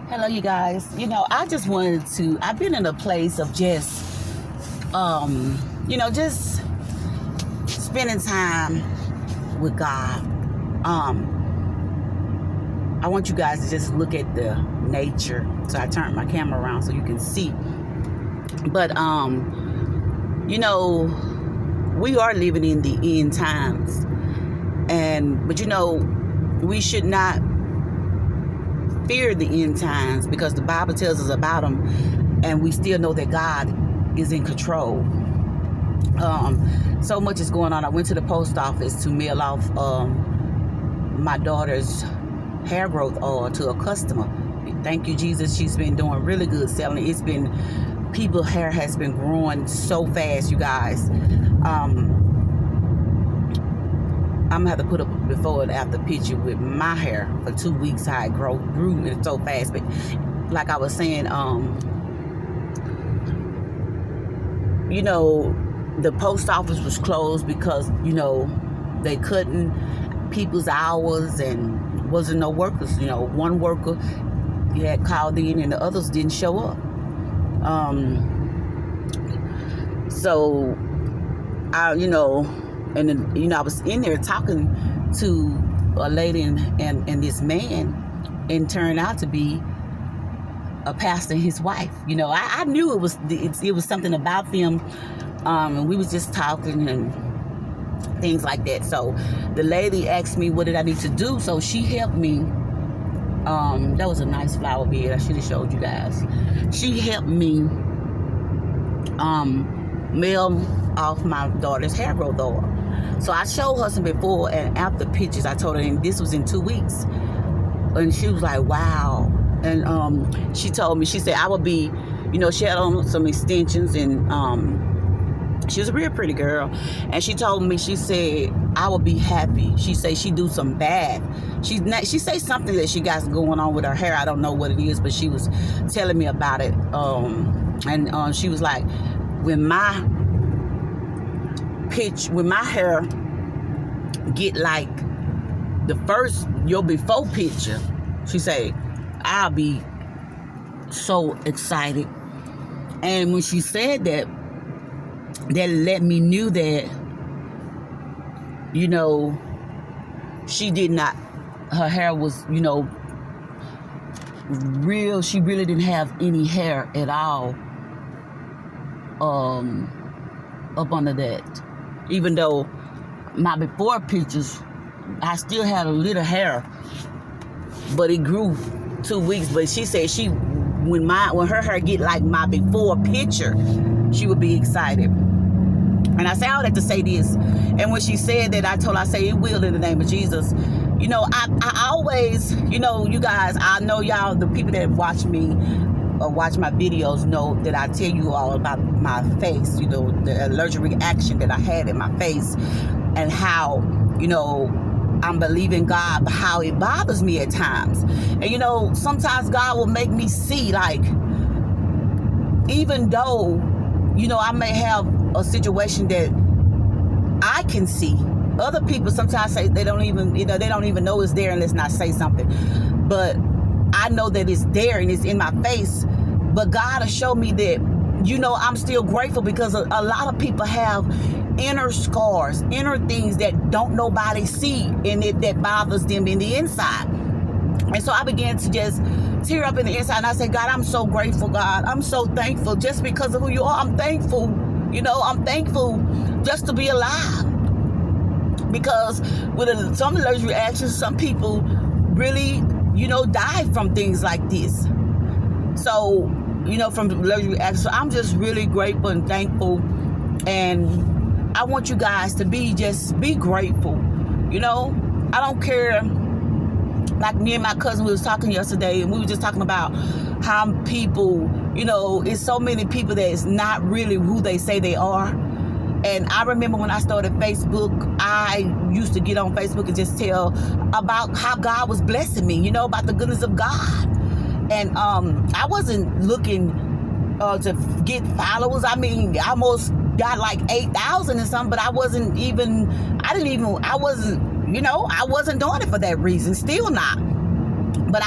Hello, you guys. I just wanted to, I've been in a place of just, just spending time with God. I want you guys to just look at the nature. So I turned my camera around so you can see. But, we are living in the end times. But we should not fear the end times because the Bible tells us about them, and we still know that God is in control. So much is going on. I went to the post office to mail off my daughter's hair growth oil to a customer. Thank you, Jesus. She's been doing really good selling. It's been, people's hair has been growing so fast, you guys. I'm gonna have to put a before and after picture with my hair for 2 weeks, how it grew it so fast. But like I was saying, the post office was closed because, they couldn't, people's hours, and wasn't no workers. One worker had called in and the others didn't show up. So I, and then, I was in there talking to a lady and this man, and turned out to be a pastor and his wife. I knew it was something about them, and we was just talking and things like that. So the lady asked me what did I need to do, so she helped me. That was a nice flower bed. I should have showed you guys. She helped me mail off my daughter's hair growth oil. So I showed her some before and after pictures. I told her, and this was in 2 weeks. And she was like, wow. And she told me, she said, I would be, she had on some extensions, and she was a real pretty girl. And she told me, she said, I would be happy. She said she do some bath. She say something that she got going on with her hair. I don't know what it is, but she was telling me about it. And she was like, when my hair get like your before picture, she say, I'll be so excited. And when she said that let me knew that, she did not, her hair was, real. She really didn't have any hair at all up under that. Even though my before pictures, I still had a little hair, but it grew 2 weeks. But she said when her hair get like my before picture, she would be excited. And I say all that to say this. And when she said that, I told her, I say, it will in the name of Jesus. I always, you guys, I know y'all, the people that watch me or watch my videos know that I tell you all about my face, the allergic reaction that I had in my face, and how, I'm believing God, but how it bothers me at times. And, sometimes God will make me see, like, even though, I may have a situation that I can see, other people sometimes say they don't even know it's there unless I say something. But I know that it's there and it's in my face. But God has shown me that, I'm still grateful because a lot of people have inner scars, inner things that don't nobody see, and that bothers them in the inside. And so I began to just tear up in the inside, and I said, God, I'm so grateful, God. I'm so thankful just because of who you are. I'm thankful, I'm thankful just to be alive. Because with some allergic reactions, some people really, die from things like this. So, from allergic reactions. So I'm just really grateful and thankful. And I want you guys to be grateful. I don't care. Like me and my cousin, we was talking yesterday, and we were just talking about how people, it's so many people that is not really who they say they are. And I remember when I started Facebook, I used to get on Facebook and just tell about how God was blessing me, about the goodness of God. And I wasn't looking to get followers. I mean, I almost got like 8,000 and something, but I wasn't doing it for that reason. Still not. But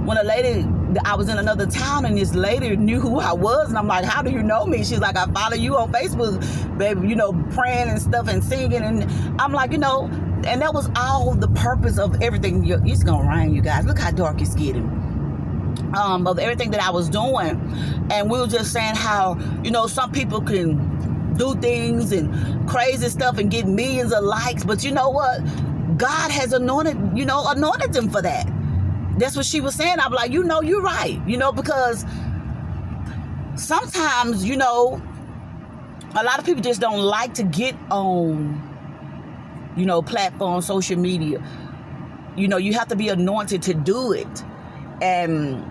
when a lady, I was in another town and this lady knew who I was, and I'm like, how do you know me? She's like, I follow you on Facebook, baby, you know, praying and stuff and singing. And I'm like, you know, and that was all the purpose of everything. It's gonna rain, you guys. Look how dark it's getting. Of everything that I was doing. And we were just saying how, you know, some people can do things and crazy stuff and get millions of likes, but you know what? God has anointed them for that. That's what she was saying. I'm like, you know, you're right. You know, because sometimes, you know, a lot of people just don't like to get on, you know, platforms, social media. You know, you have to be anointed to do it. And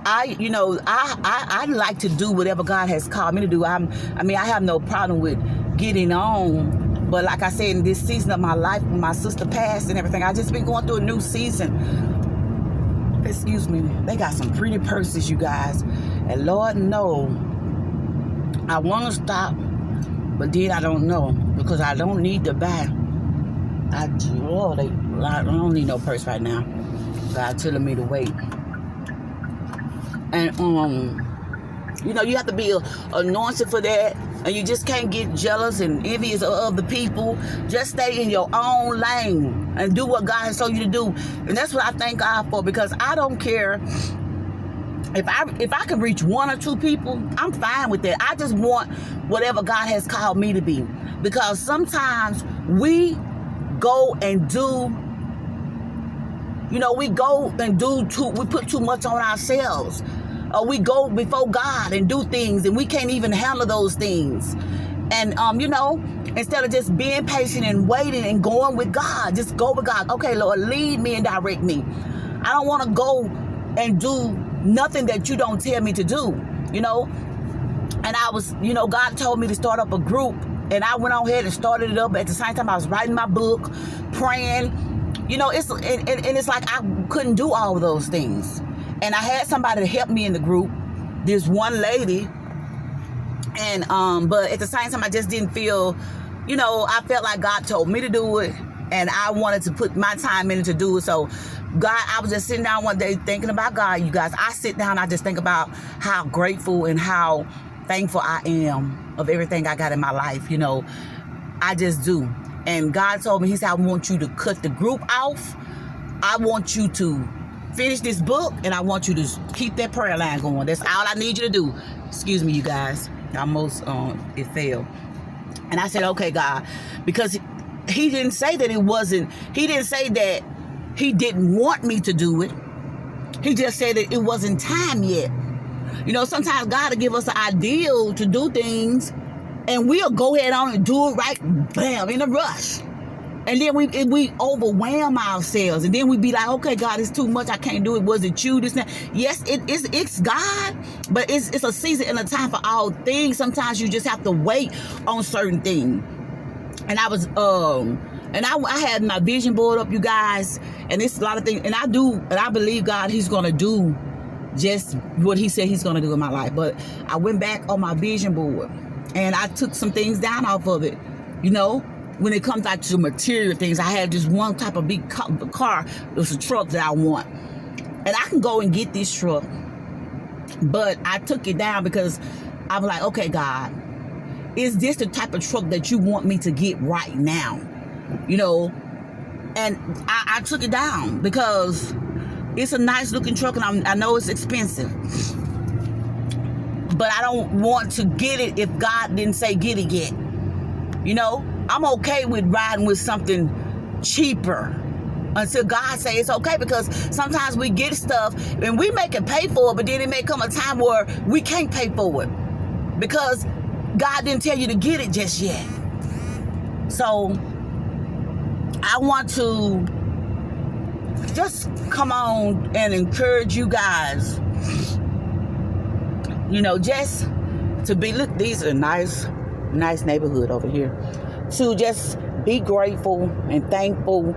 I like to do whatever God has called me to do. I have no problem with getting on. But like I said, in this season of my life, when my sister passed and everything, I just been going through a new season. Excuse me. They got some pretty purses, you guys. And Lord, no. I want to stop, but then I don't know, because I don't need to buy. I don't need no purse right now. God telling me to wait. And you know, you have to be anointed for that, and you just can't get jealous and envious of other people. Just stay in your own lane and do what God has told you to do. And that's what I thank God for, because I don't care if I can reach one or two people. I'm fine with that. I just want whatever God has called me to be, because sometimes we go and do, you know, we put too much on ourselves. Or we go before God and do things, and we can't even handle those things. And, you know, instead of just being patient and waiting and going with God, just go with God. Okay, Lord, lead me and direct me. I don't want to go and do nothing that you don't tell me to do, you know. And I was, you know, God told me to start up a group, and I went on ahead and started it up. At the same time, I was writing my book, praying. You know, it's like I couldn't do all of those things. And I had somebody to help me in the group, this one lady. And but at the same time, I just didn't feel, you know, I felt like God told me to do it, and I wanted to put my time in to do it. So God, I was just sitting down one day thinking about God, you guys. I sit down, I just think about how grateful and how thankful I am of everything I got in my life, you know. I just do. And God told me, he said, I want you to cut the group off. I want you to finish this book, and I want you to keep that prayer line going. That's all I need you to do. Excuse me, you guys. Almost it failed. And I said, okay, God, because he didn't say that it wasn't, he didn't say that he didn't want me to do it. He just said that it wasn't time yet. You know, sometimes God will give us an ideal to do things, and we'll go ahead on and do it right, bam, in a rush. And then we overwhelm ourselves, and then we be like, okay, God, it's too much. I can't do it. Was it you? This, that? Yes, it's God, but it's a season and a time for all things. Sometimes you just have to wait on certain things. And I was I had my vision board up, you guys, and it's a lot of things. And I believe God, he's gonna do just what he said he's gonna do in my life. But I went back on my vision board, and I took some things down off of it, you know. When it comes out to material things, I had just one type of big car. It was a truck that I want. And I can go and get this truck. But I took it down because I was like, okay, God, is this the type of truck that you want me to get right now? You know? And I took it down because it's a nice looking truck, and I know it's expensive. But I don't want to get it if God didn't say get it yet. You know? I'm okay with riding with something cheaper until God says it's okay, because sometimes we get stuff and we make it pay for it, but then it may come a time where we can't pay for it because God didn't tell you to get it just yet. So I want to just come on and encourage you guys, you know, just to be, look, these are nice neighborhood over here. To just be grateful and thankful.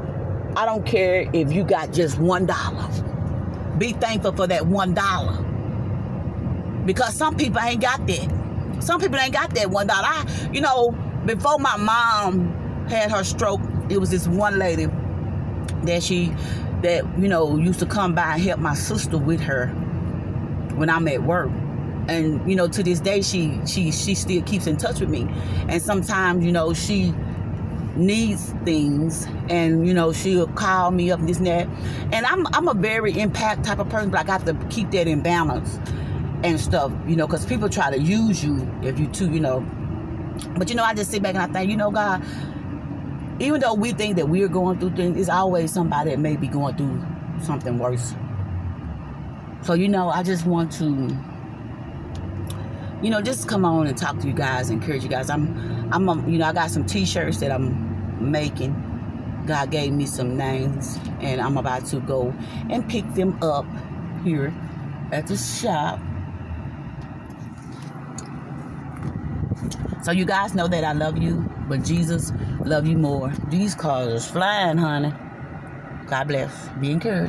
I don't care if you got just $1. Be thankful for that $1. Because some people ain't got that. Some people ain't got that $1. You know, before my mom had her stroke, it was this one lady that she that, you know, used to come by and help my sister with her when I'm at work. And, you know, to this day, she still keeps in touch with me. And sometimes, you know, she needs things, and, you know, she'll call me up and this and that. And I'm a very impact type of person, but I got to keep that in balance and stuff, you know, because people try to use you if you too, you know. But, you know, I just sit back and I think, you know, God, even though we think that we're going through things, it's always somebody that may be going through something worse. So, you know, I just want to, you know, just come on and talk to you guys, encourage you guys. I'm you know, I got some t-shirts that I'm making. God gave me some names, and I'm about to go and pick them up here at the shop. So you guys know that I love you, but Jesus love you more. These cars are flying, honey. God bless. Be encouraged.